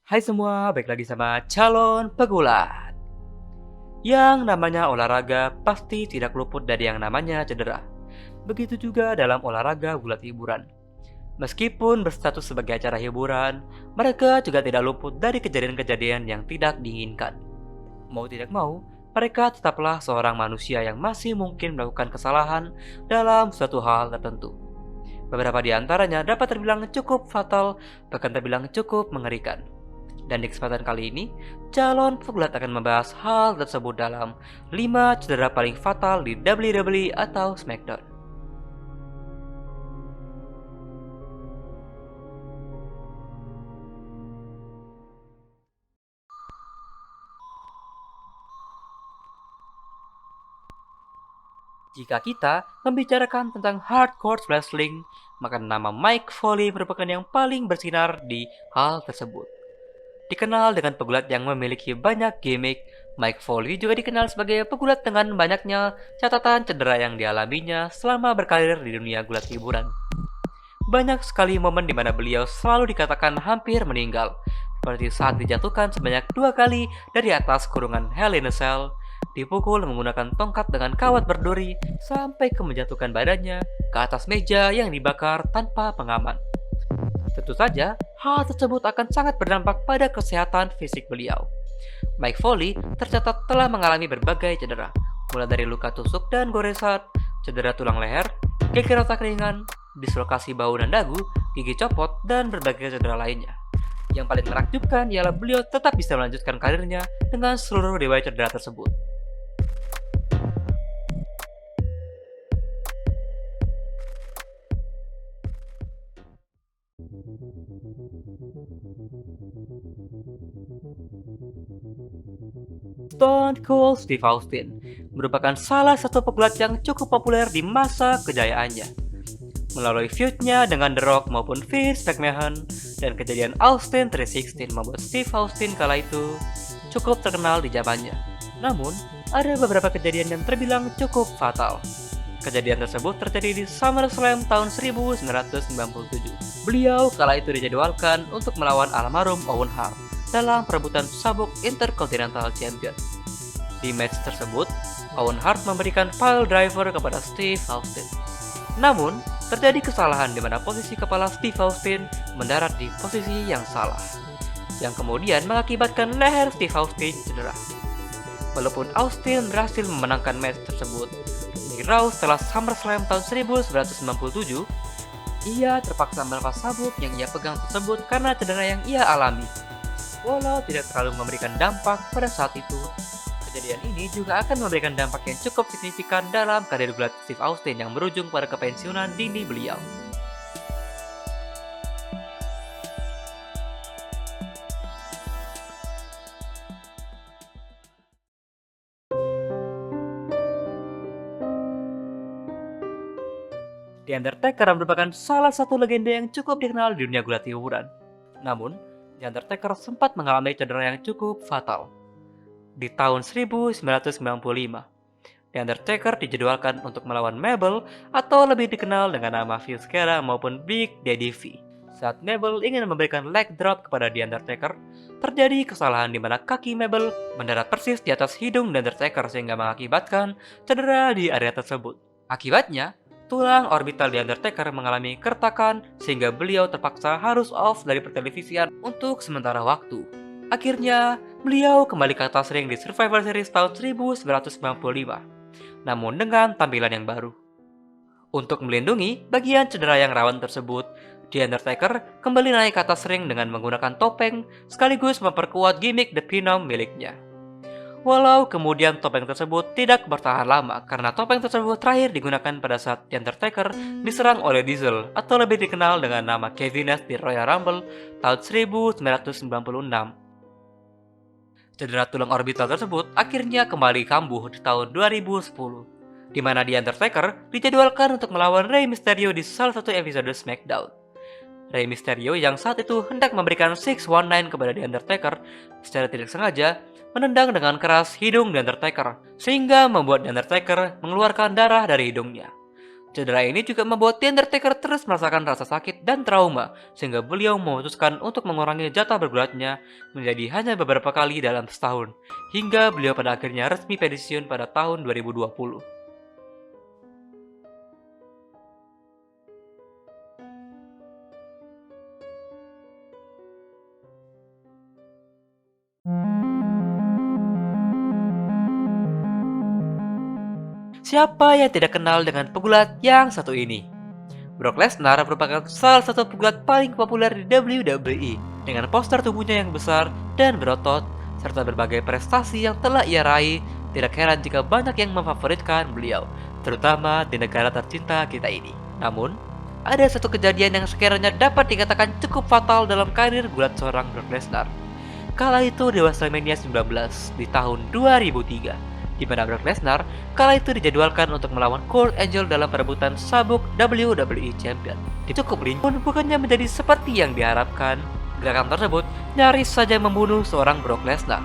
Hai semua, balik lagi sama calon pegulat. Yang namanya olahraga pasti tidak luput dari yang namanya cedera. Begitu juga dalam olahraga gulat hiburan. Meskipun berstatus sebagai acara hiburan, mereka juga tidak luput dari kejadian-kejadian yang tidak diinginkan. Mau tidak mau, mereka tetaplah seorang manusia yang masih mungkin melakukan kesalahan dalam suatu hal tertentu. Beberapa di antaranya dapat terbilang cukup fatal, bahkan terbilang cukup mengerikan. Dan di kesempatan kali ini, calon pegulat akan membahas hal tersebut dalam 5 cedera paling fatal di WWE atau SmackDown. Jika kita membicarakan tentang hardcore wrestling, maka nama Mike Foley merupakan yang paling bersinar di hal tersebut. Dikenal dengan pegulat yang memiliki banyak gimmick, Mike Foley juga dikenal sebagai pegulat dengan banyaknya catatan cedera yang dialaminya selama berkarir di dunia gulat hiburan. Banyak sekali momen di mana beliau selalu dikatakan hampir meninggal, seperti saat dijatuhkan sebanyak 2 kali dari atas kurungan Hell in a Cell, dipukul menggunakan tongkat dengan kawat berduri, sampai ke menjatuhkan badannya ke atas meja yang dibakar tanpa pengaman. Tentu saja, hal tersebut akan sangat berdampak pada kesehatan fisik beliau. Mike Foley tercatat telah mengalami berbagai cedera, mulai dari luka tusuk dan goresan, cedera tulang leher, geger otak ringan, dislokasi bahu dan dagu, gigi copot, dan berbagai cedera lainnya. Yang paling menakjubkan ialah beliau tetap bisa melanjutkan karirnya dengan seluruh riwayat cedera tersebut. Stone Cold Steve Austin merupakan salah satu pegulat yang cukup populer di masa kejayaannya. Melalui feud-nya dengan The Rock maupun Vince McMahon dan kejadian Austin 316 membuat Steve Austin kala itu cukup terkenal di zamannya. Namun, ada beberapa kejadian yang terbilang cukup fatal. Kejadian tersebut terjadi di SummerSlam tahun 1997. Beliau kala itu dijadwalkan untuk melawan almarhum Owen Hart dalam perebutan sabuk Intercontinental Champion. Di match tersebut, Owen Hart memberikan pile driver kepada Steve Austin. Namun, terjadi kesalahan di mana posisi kepala Steve Austin mendarat di posisi yang salah, yang kemudian mengakibatkan leher Steve Austin cedera. Walaupun Austin berhasil memenangkan match tersebut di Raw setelah SummerSlam tahun 1997, ia terpaksa melepas sabuk yang ia pegang tersebut karena cedera yang ia alami. Walau tidak terlalu memberikan dampak pada saat itu, kejadian ini juga akan memberikan dampak yang cukup signifikan dalam karir gulat Steve Austin yang berujung pada kepensiunan dini beliau. The Undertaker merupakan salah satu legenda yang cukup dikenal di dunia gulat hiburan. Namun, The Undertaker sempat mengalami cedera yang cukup fatal. Di tahun 1995, The Undertaker dijadwalkan untuk melawan Mabel atau lebih dikenal dengan nama Viscera maupun Big Daddy V. Saat Mabel ingin memberikan leg drop kepada The Undertaker, terjadi kesalahan di mana kaki Mabel mendarat persis di atas hidung The Undertaker sehingga mengakibatkan cedera di area tersebut. Akibatnya, tulang orbital The Undertaker mengalami keretakan sehingga beliau terpaksa harus off dari pertelevisian untuk sementara waktu. Akhirnya, beliau kembali ke atas ring di Survivor Series tahun 1995, namun dengan tampilan yang baru. Untuk melindungi bagian cedera yang rawan tersebut, The Undertaker kembali naik ke atas ring dengan menggunakan topeng sekaligus memperkuat gimmick The Phenom miliknya. Walau kemudian topeng tersebut tidak bertahan lama karena topeng tersebut terakhir digunakan pada saat The Undertaker diserang oleh Diesel atau lebih dikenal dengan nama Kevin Nash di Royal Rumble tahun 1996. Cedera tulang orbital tersebut akhirnya kembali kambuh di tahun 2010, di mana The Undertaker dijadwalkan untuk melawan Rey Mysterio di salah satu episode SmackDown. Rey Mysterio yang saat itu hendak memberikan 619 kepada The Undertaker secara tidak sengaja menendang dengan keras hidung The Undertaker, sehingga membuat The Undertaker mengeluarkan darah dari hidungnya. Cedera ini juga membuat The Undertaker terus merasakan rasa sakit dan trauma, sehingga beliau memutuskan untuk mengurangi jatah bergulatnya menjadi hanya beberapa kali dalam setahun, hingga beliau pada akhirnya resmi pensiun pada tahun 2020. Siapa yang tidak kenal dengan pegulat yang satu ini? Brock Lesnar merupakan salah satu pegulat paling populer di WWE dengan poster tubuhnya yang besar dan berotot serta berbagai prestasi yang telah ia raih. Tidak heran jika banyak yang memfavoritkan beliau, terutama di negara tercinta kita ini. Namun, ada satu kejadian yang sekiranya dapat dikatakan cukup fatal dalam karir gulat seorang Brock Lesnar. Kala itu di WrestleMania 19 di tahun 2003, di mana Brock Lesnar kala itu dijadwalkan untuk melawan Kurt Angle dalam perebutan sabuk WWE Champion. Cukup pun bukannya menjadi seperti yang diharapkan. Gerakan tersebut nyaris saja membunuh seorang Brock Lesnar.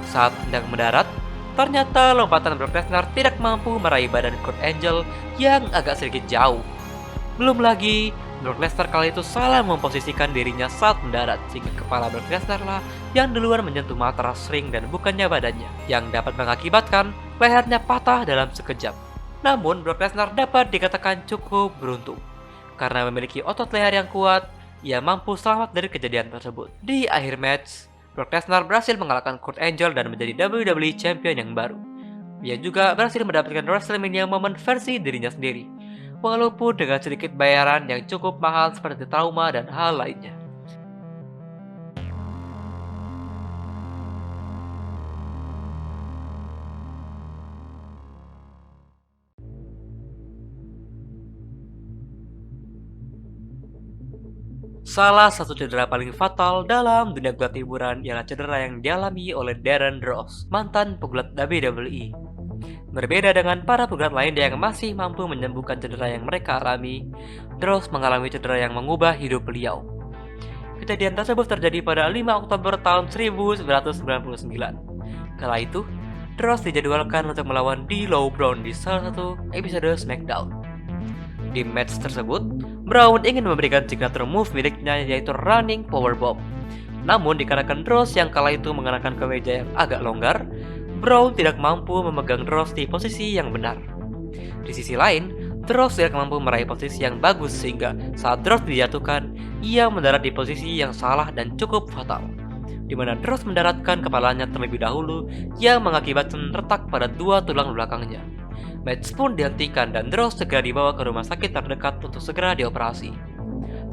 Saat hendak mendarat, ternyata lompatan Brock Lesnar tidak mampu meraih badan Kurt Angle yang agak sedikit jauh. Belum lagi, Brock Lesnar kala itu salah memposisikan dirinya saat mendarat, sehingga kepala Brock Lesnar lah yang duluan menyentuh matras ring dan bukannya badannya, yang dapat mengakibatkan lehernya patah dalam sekejap. Namun, Brock Lesnar dapat dikatakan cukup beruntung. Karena memiliki otot leher yang kuat, ia mampu selamat dari kejadian tersebut. Di akhir match, Brock Lesnar berhasil mengalahkan Kurt Angle dan menjadi WWE Champion yang baru. Ia juga berhasil mendapatkan WrestleMania Moment versi dirinya sendiri, walaupun dengan sedikit bayaran yang cukup mahal seperti trauma dan hal lainnya. Salah satu cedera paling fatal dalam dunia gulat hiburan ialah cedera yang dialami oleh Darren Ross, mantan pegulat WWE. Berbeda dengan para pegulat lain yang masih mampu menyembuhkan cedera yang mereka alami, Dross mengalami cedera yang mengubah hidup beliau. Kejadian tersebut terjadi pada 5 Oktober tahun 1999. Kala itu, Dross dijadwalkan untuk melawan D'Lo Brown di salah satu episode SmackDown. Di match tersebut, Brown ingin memberikan signature move miliknya yaitu Running Powerbomb. Namun dikarenakan Dross yang kala itu mengenakan kemeja yang agak longgar, Brown tidak mampu memegang Dross di posisi yang benar. Di sisi lain, Dross tidak mampu meraih posisi yang bagus sehingga saat Dross dijatuhkan, ia mendarat di posisi yang salah dan cukup fatal, di mana Dross mendaratkan kepalanya terlebih dahulu yang mengakibatkan retak pada dua tulang belakangnya. Match pun dihentikan dan Dross segera dibawa ke rumah sakit terdekat untuk segera dioperasi.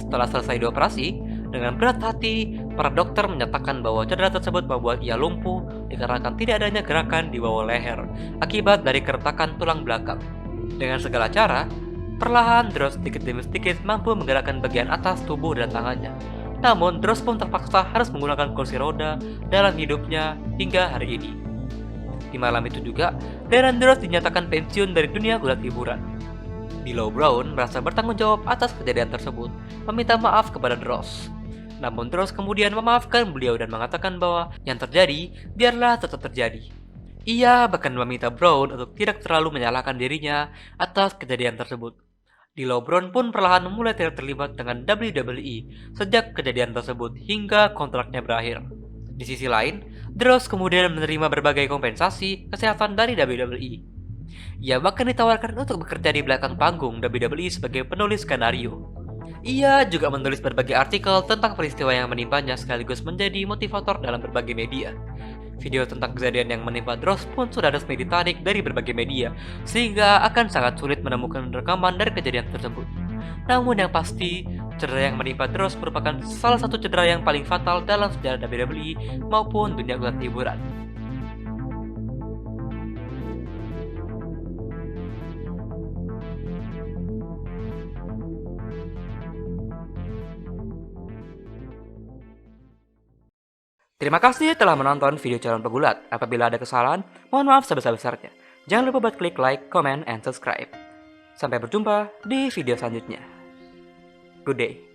Setelah selesai dioperasi, dengan berat hati, para dokter menyatakan bahwa cedera tersebut membuat ia lumpuh dikarenakan tidak adanya gerakan di bawah leher akibat dari keretakan tulang belakang. Dengan segala cara, perlahan Dross sedikit demi sedikit mampu menggerakkan bagian atas tubuh dan tangannya. Namun, Dross pun terpaksa harus menggunakan kursi roda dalam hidupnya hingga hari ini. Di malam itu juga, Darren Dross dinyatakan pensiun dari dunia gulat hiburan. D'Lo Brown merasa bertanggung jawab atas kejadian tersebut, meminta maaf kepada Dross. Namun Dross kemudian memaafkan beliau dan mengatakan bahwa yang terjadi biarlah tetap terjadi. Ia bahkan meminta Brown untuk tidak terlalu menyalahkan dirinya atas kejadian tersebut. D'Lo Brown pun perlahan mulai tidak terlibat dengan WWE sejak kejadian tersebut hingga kontraknya berakhir. Di sisi lain, Dross kemudian menerima berbagai kompensasi kesehatan dari WWE. Ia bahkan ditawarkan untuk bekerja di belakang panggung WWE sebagai penulis skenario. Ia juga menulis berbagai artikel tentang peristiwa yang menimpanya sekaligus menjadi motivator dalam berbagai media. Video tentang kejadian yang menimpa Dross pun sudah resmi ditarik dari berbagai media, sehingga akan sangat sulit menemukan rekaman dari kejadian tersebut. Namun yang pasti, cedera yang menimpa Dross merupakan salah satu cedera yang paling fatal dalam sejarah WWE maupun dunia gulat hiburan. Terima kasih telah menonton video calon pegulat. Apabila ada kesalahan, mohon maaf sebesar-besarnya. Jangan lupa buat klik like, comment, and subscribe. Sampai berjumpa di video selanjutnya. Good day.